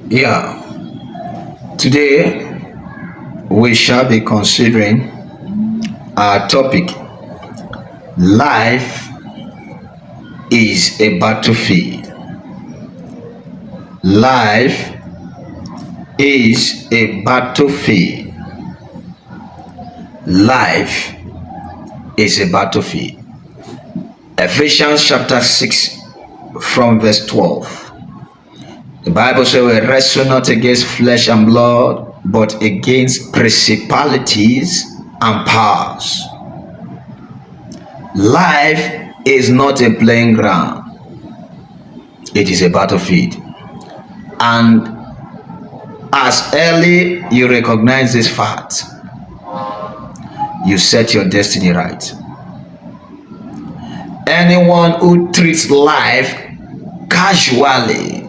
Yeah, today we shall be considering our topic. Life is a battlefield. Life is a battlefield. Life is a battlefield. Ephesians chapter 6 from verse 12. The Bible says we wrestle not against flesh and blood, but against principalities and powers. Life is not a playing ground, it is a battlefield. And as early you recognize this fact, you set your destiny right. Anyone who treats life casually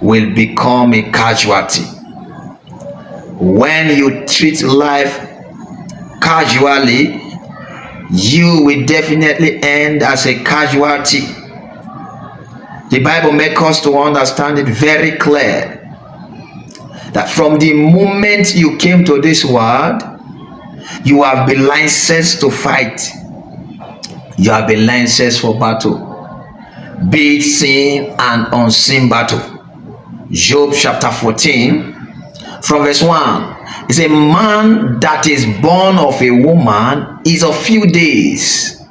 will become a casualty. When you treat life casually, you will definitely end as a casualty. The Bible makes us to understand it very clear that from the moment you came to this world, you have been licensed to fight. You have been licensed for battle, be it seen and unseen battle. Job chapter 14 from verse 1. It's a man that is born of a woman is of few days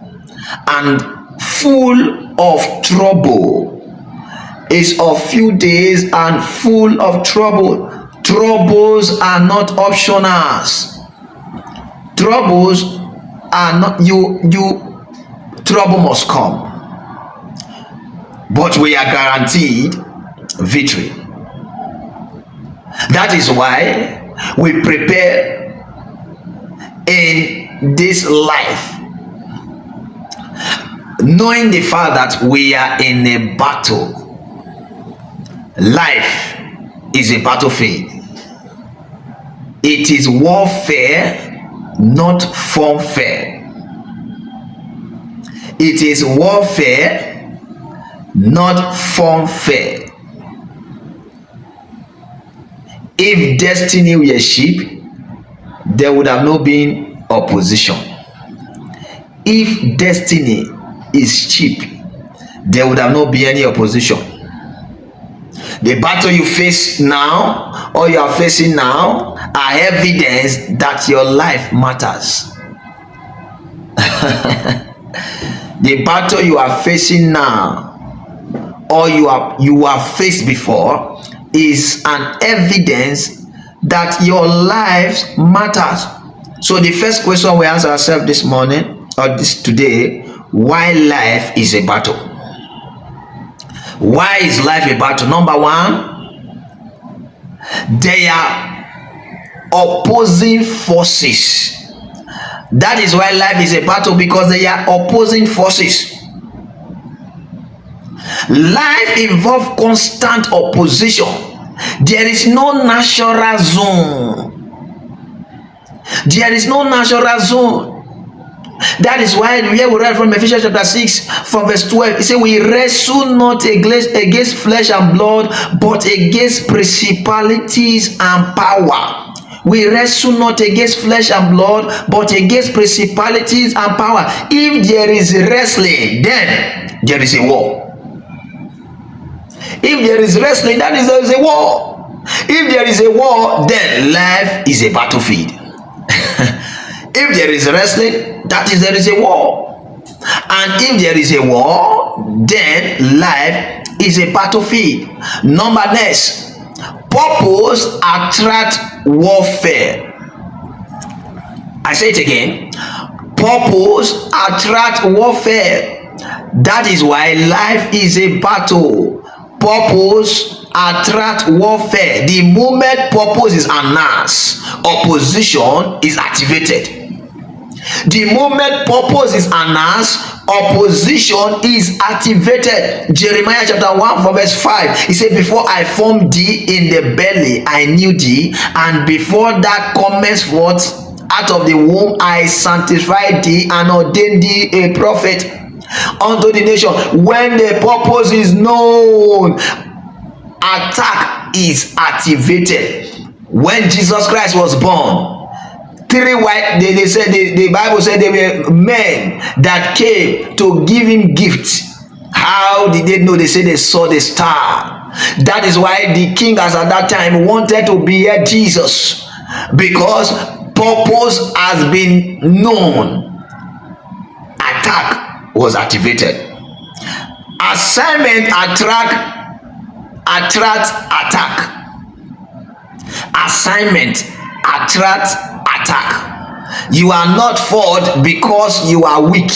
and full of trouble. Is of few days and full of trouble. Troubles are not optionals. Troubles are not trouble must come. But we are guaranteed victory. That is why we prepare in this life, knowing the fact that we are in a battle. Life is a battlefield. It is warfare, not funfair. It is warfare, not funfair. If destiny were sheep, there would have not been opposition. If destiny is cheap, there would have not been any opposition. The battle you face now or you are facing now are evidence that your life matters. The battle you are facing now or you have faced before is an evidence that your life matters. So the first question we answer ourselves this morning or this today: why life is a battle? Why is life a battle? Number one, they are opposing forces. That is why life is a battle, because they are opposing forces. Life involves constant opposition. There is no natural zone. There is no natural zone. That is why here we read from Ephesians chapter 6 from verse 12. It says, we wrestle not against flesh and blood, but against principalities and power. We wrestle not against flesh and blood, but against principalities and power. If there is wrestling, then there is a war. If there is wrestling, that is there is a war. If there is a war, then life is a battlefield. If there is wrestling, that is there is a war. And if there is a war, then life is a battlefield. Number next, purpose attract warfare. I say it again. Purpose attract warfare. That is why life is a battle. Purpose attract warfare. The moment purpose is announced, opposition is activated. The moment purpose is announced, opposition is activated. Jeremiah chapter 1 from verse 5. He said, before I formed thee in the belly, I knew thee, and before that comest forth out of the womb, I sanctified thee and ordained thee a prophet unto the nation. When the purpose is known, attack is activated. When Jesus Christ was born, three white, they said, the Bible said they were men that came to give him gifts. How did they know? They said they saw the star. That is why the king, as at that time, wanted to behead Jesus, because purpose has been known. Attack was activated. Assignment attract attack. Assignment attract attack. You are not fought because you are weak.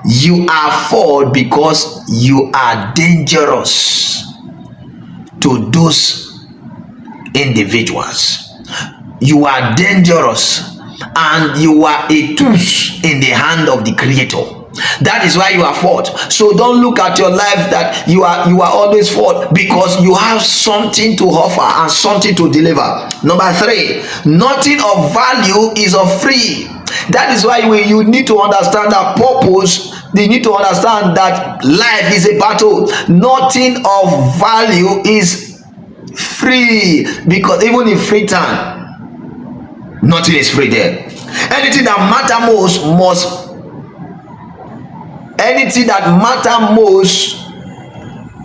You are fought because you are dangerous to those individuals. You are dangerous and you are a tool in the hand of the Creator. That is why you are fought. So don't look at your life that you are always fought, because you have something to offer and something to deliver. Number 3, nothing of value is of free. That is why you need to understand that purpose. You need to understand that life is a battle. Nothing of value is free, because even in free time, nothing is free there. Anything that matter most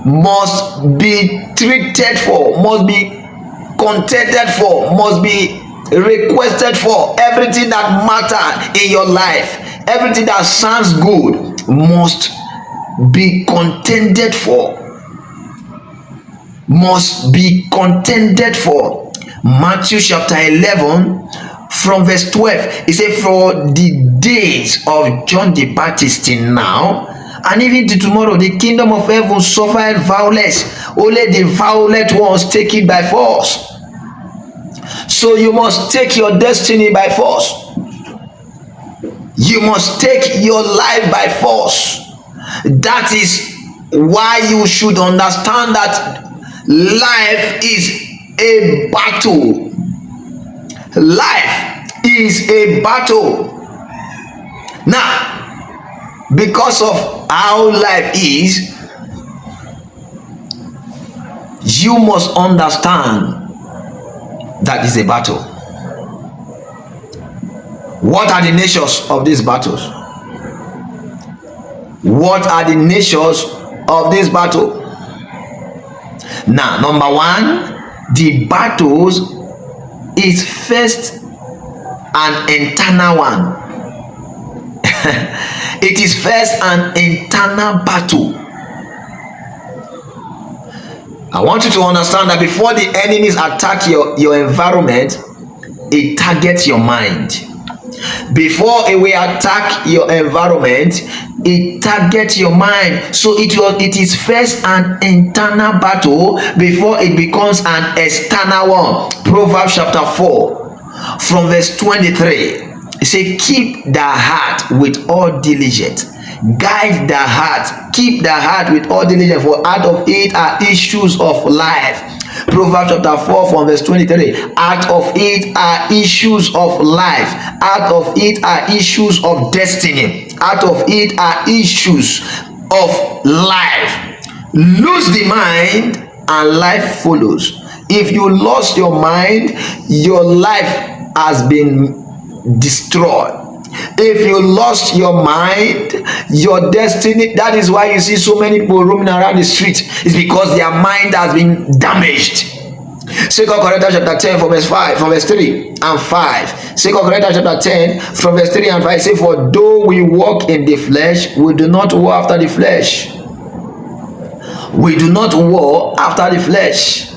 must be treated for, must be contended for, must be requested for. Everything that matter in your life, everything that sounds good, must be contended for, must be contended for. Matthew chapter 11 from verse 12, it says, for the days of John the Baptist till now, and even to tomorrow, the kingdom of heaven suffered violence, only the violent ones take it by force. So you must take your destiny by force. You must take your life by force. That is why you should understand that life is a battle. Life is a battle. Now, because of how life is, you must understand that is a battle. What are the natures of these battles? What are the natures of this battle? Now, number 1, the battles is first an internal one. It is first an internal battle. I want you to understand that before the enemies attack your environment, it targets your mind. Before it will attack your environment, it targets your mind. So it is first an internal battle before it becomes an external one. Proverbs chapter 4 from verse 23. It says, keep the heart with all diligence. Guide the heart. Keep the heart with all diligence, for out of it are issues of life. Proverbs chapter 4 from verse 23. Out of it are issues of life. Out of it are issues of destiny. Out of it are issues of life. Lose the mind and life follows. If you lost your mind, your life has been destroyed. If you lost your mind, your destiny, that is why you see so many people roaming around the street. It's because their mind has been damaged. 2 Corinthians chapter 10 from verse 5, from verse 3 and 5. 2 Corinthians chapter 10 from verse 3 and 5 say, for though we walk in the flesh, we do not war after the flesh. We do not war after the flesh.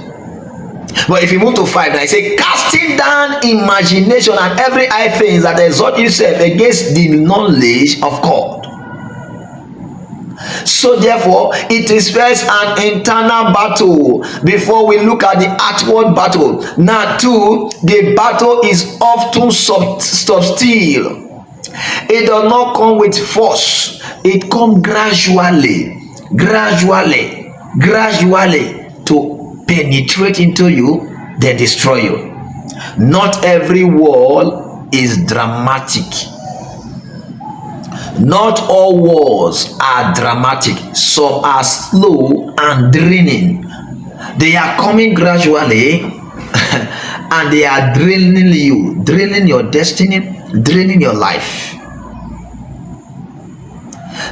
But if you move to 5 now, I say, casting down imagination and every high thing that exalt itself against the knowledge of God. So therefore, it is first an internal battle before we look at the outward battle. Now 2, the battle is often subtle. It does not come with force. It comes gradually to penetrate into you, then destroy you. Not every war is dramatic. Not all wars are dramatic. Some are slow and draining. They are coming gradually and they are draining you, draining your destiny, draining your life.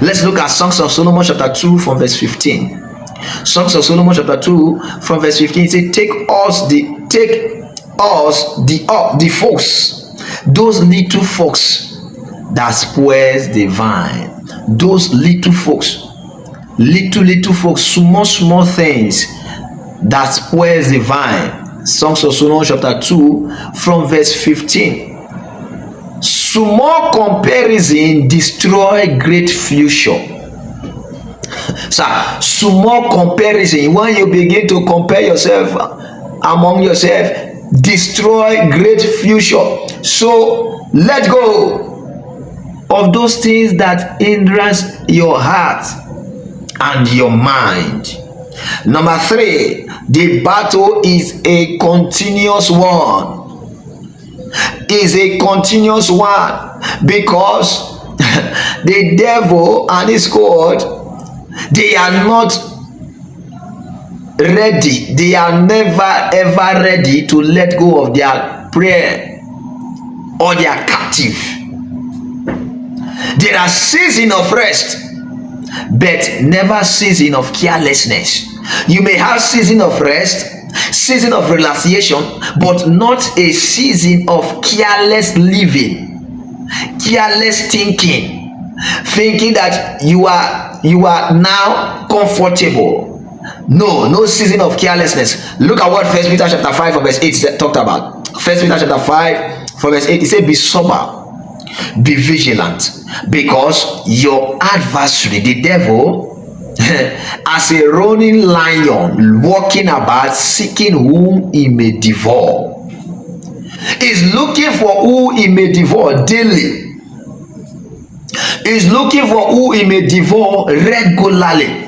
Let's look at Songs of Solomon chapter 2 from verse 15. Songs of Solomon chapter 2 from verse 15. It says, take us the folks, those little folks that spoils the vine. Those little folks, little folks, small things that spoils the vine. Songs of Solomon chapter 2 from verse 15. Small comparison destroy great future. Sir, small comparison, when you begin to compare yourself among yourself, destroy great future. So let go of those things that hindrance your heart and your mind. Number 3, the battle is a continuous one. Is a continuous one, because the devil and his cohort, they are not ready. They are never ever ready to let go of their prayer or their captive. There are seasons of rest, but never season of carelessness. You may have season of rest, season of relaxation, but not a season of careless living, careless thinking that you are now comfortable. No season of carelessness. Look at what First Peter chapter 5 verse 8 talked about. First Peter chapter 5 verse 8, it said, be sober, be vigilant, because your adversary, the devil, as a roaring lion, walking about, seeking whom he may devour, is looking for who he may devour daily. Is looking for who he may devour regularly.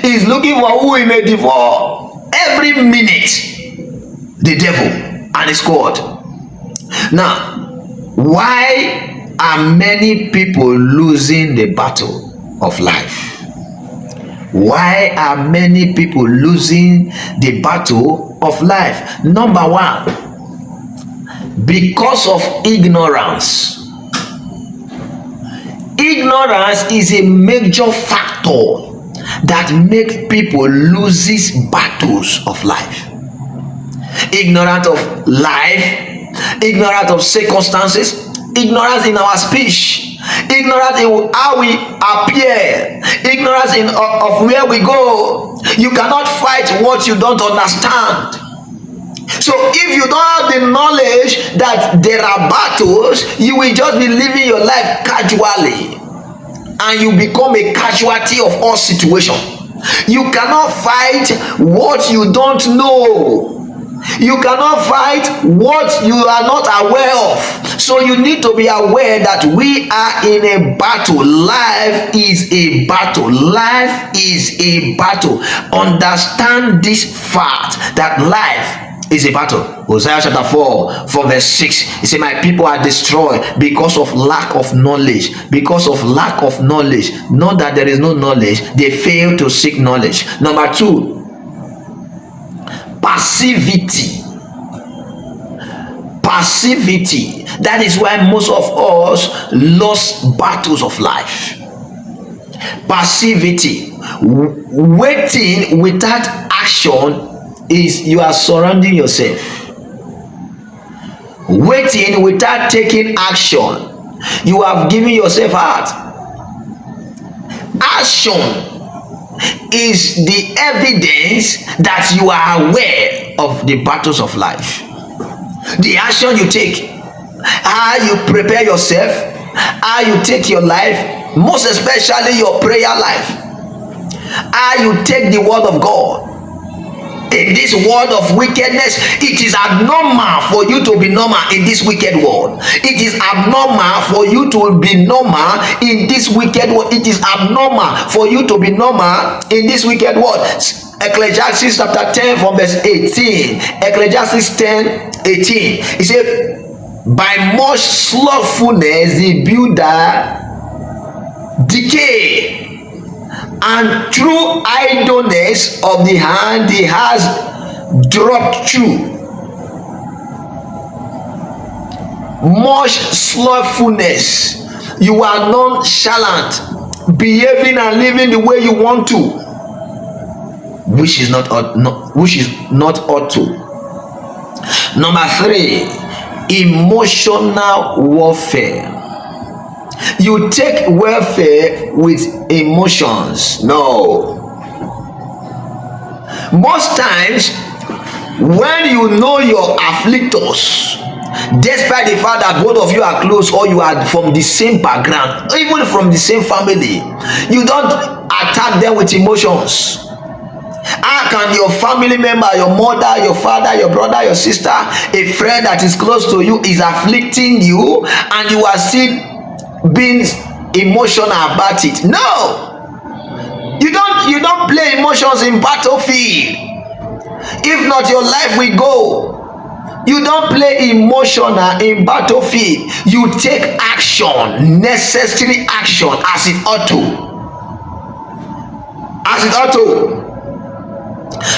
Is looking for who he may devour every minute. The devil and his cohort. Now, why are many people losing the battle of life? Why are many people losing the battle of life? Number 1, because of ignorance. Ignorance is a major factor that makes people loses battles of life. Ignorant of life, ignorant of circumstances, ignorance in our speech, ignorance in how we appear, ignorance of where we go. You cannot fight what you don't understand. So if you don't have the knowledge that there are battles, you will just be living your life casually, and you become a casualty of all situations. You cannot fight what you don't know. You cannot fight what you are not aware of. So you need to be aware that we are in a battle. Life is a battle. Life is a battle. Understand this fact that life is a battle. Hosea chapter 4 verse 6, it says, my people are destroyed because of lack of knowledge. Because of lack of knowledge. Not that there is no knowledge, they fail to seek knowledge. Number 2, passivity. That is why most of us lost battles of life. Passivity, waiting without action, is you are surrounding yourself. Waiting without taking action, you have given yourself out. Action is the evidence that you are aware of the battles of life. The action you take, how you prepare yourself, how you take your life, most especially your prayer life, how you take the word of God. In this world of wickedness, it is abnormal for you to be normal in this wicked world. It is abnormal for you to be normal in this wicked world. It is abnormal for you to be normal in this wicked world. Ecclesiastes chapter 10 from verse 18. Ecclesiastes 10:18. It said, by much slothfulness the builder decay, and through idleness of the hand he has dropped you. Much slothfulness. You are nonchalant, behaving and living the way you want to, which is not ought to. Number 3, emotional warfare. You take warfare with emotions. No. Most times, when you know your afflictors, despite the fact that both of you are close or you are from the same background, even from the same family, you don't attack them with emotions. How can your family member, your mother, your father, your brother, your sister, a friend that is close to you is afflicting you and you are still being emotional about it? No. You don't play emotions in battlefield. If not, your life will go. You don't play emotional in battlefield. You take action, necessary action, as it ought to. As it ought to.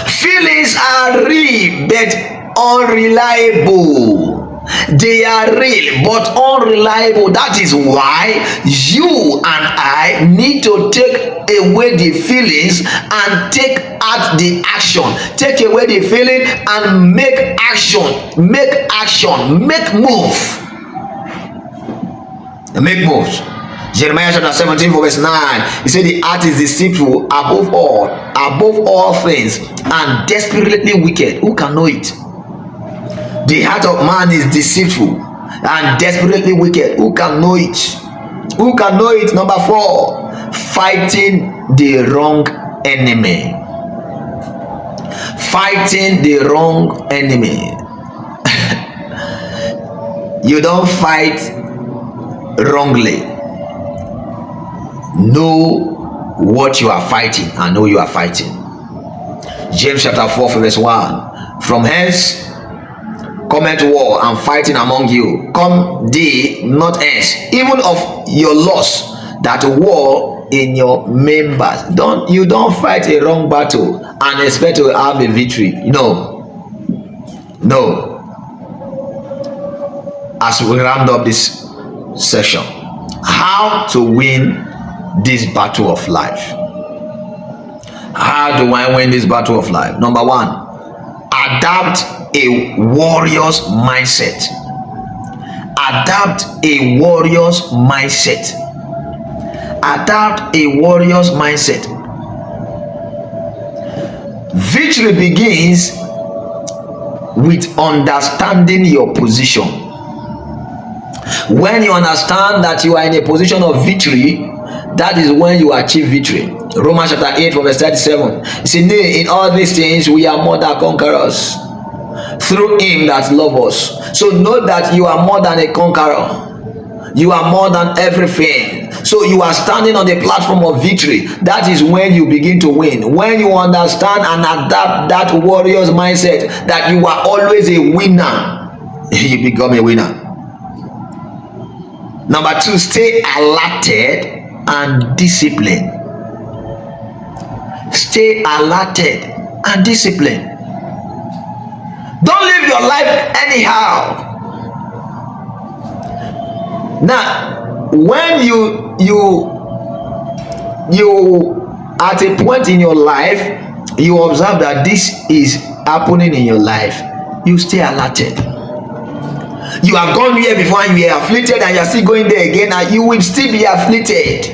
Feelings are real but unreliable. They are real but unreliable. That is why you and I need to take away the feelings and take out the action. Take away the feeling and make action. Make action. Make move. Make moves. Jeremiah chapter 17 verse 9. He said the heart is deceitful above all things, and desperately wicked. Who can know it? The heart of man is deceitful and desperately wicked. Who can know it? Who can know it? Number 4, fighting the wrong enemy. Fighting the wrong enemy. You don't fight wrongly. Know what you are fighting and know you are fighting. James chapter 4 verse 1. From hence cometh war and fighting among you. Come they not hence, even of your loss, that war in your members. You don't fight a wrong battle and expect to have a victory. No. As we round up this session, how to win this battle of life. How do I win this battle of life? Number 1, adapt a warrior's mindset. Adapt a warrior's mindset. Adapt a warrior's mindset. Victory begins with understanding your position. When you understand that you are in a position of victory, that is when you achieve victory. Romans chapter 8 verse 37. It says, nay, in all these things we are more than conquerors through him that loves us. So know that you are more than a conqueror. You are more than everything. So you are standing on the platform of victory. That is when you begin to win. When you understand and adapt that warrior's mindset that you are always a winner, you become a winner. Number 2, stay alerted and disciplined. Stay alerted and disciplined. Don't live your life anyhow. Now, when you at a point in your life, you observe that this is happening in your life, you stay alerted. You have gone here before and you are afflicted, and you are still going there again, and you will still be afflicted.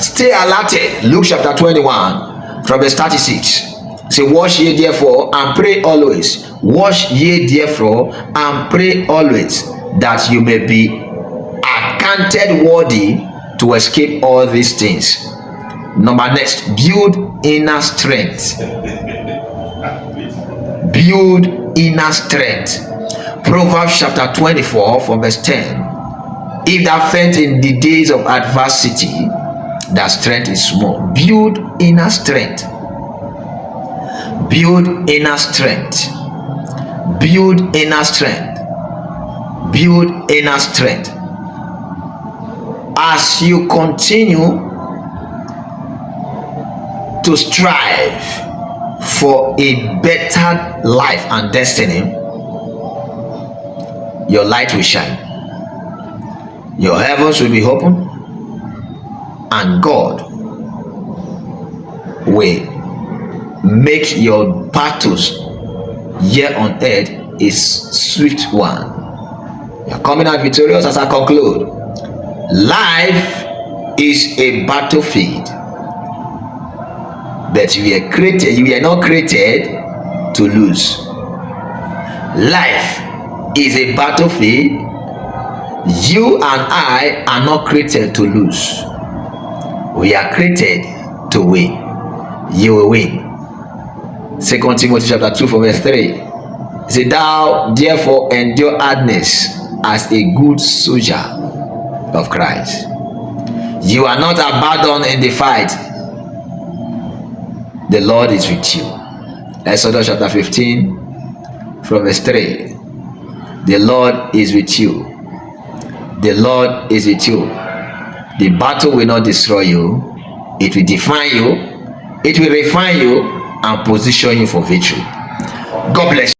Stay alerted. Luke chapter 21 from verse 36. Say, watch ye therefore and pray always. Watch ye therefore and pray always, that you may be accounted worthy to escape all these things. Next, build inner strength. Build inner strength. Proverbs chapter 24 from verse 10. If thou faint in the days of adversity, that strength is small. Build inner strength. Build inner strength. Build inner strength. Build inner strength. As you continue to strive for a better life and destiny, your light will shine, your heavens will be open, and God will make your battles here on earth a swift one. You are coming out victorious. As I conclude, life is a battlefield, but you were not created to lose. Life is a battlefield. You and I are not created to lose. We are created to win. You will win. 2 Timothy chapter 2 from verse 3. Say, thou therefore endure hardness as a good soldier of Christ. You are not abandoned in the fight. The Lord is with you. Exodus chapter 15 from verse 3. The Lord is with you. The Lord is with you. The battle will not destroy you. It will define you. It will refine you and position you for victory. God bless you.